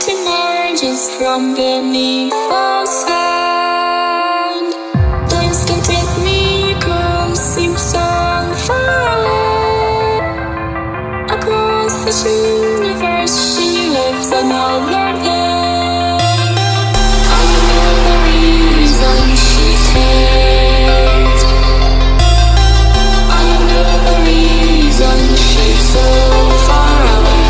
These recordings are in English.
emerges from beneath the sand. The instinctive miracle seems so far away. Across this universe, she lives another day. I know the reason she stays. I know the reason she's so far away.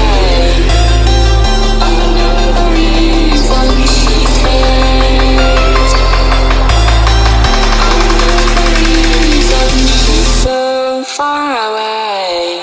I know the reason she stays. I know the reason she's so far away.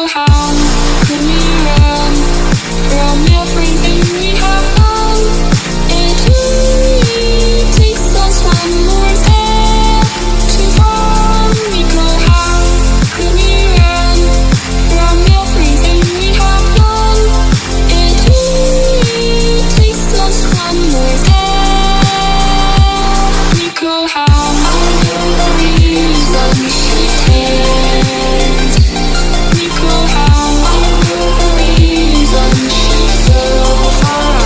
How could we run from everything we have done? It only takes us one more step to fall. How could we run from everything we have done? It only takes us one more step. How I know the reason she stays. How I know the reason she's so far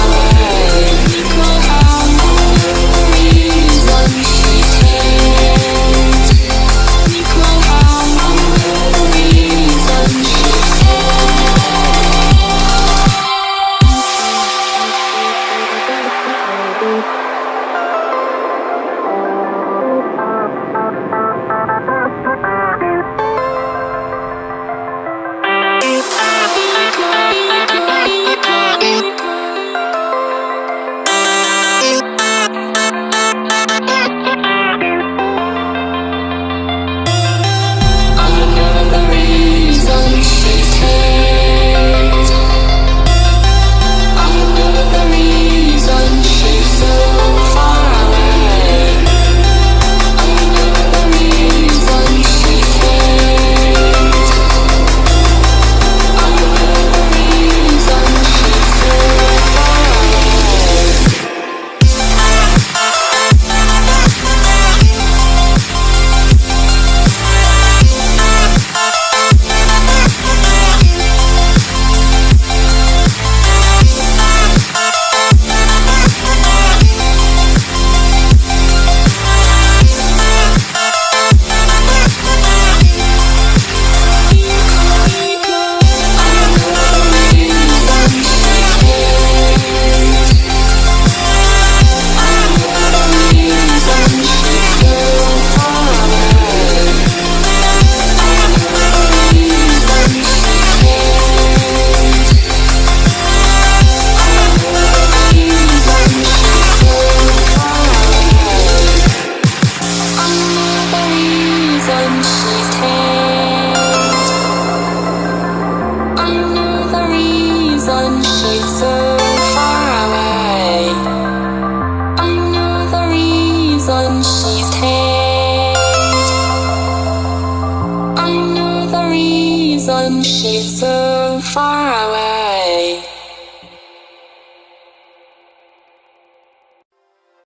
away. How I know the reason she stays. How I know the reason she she's so far away.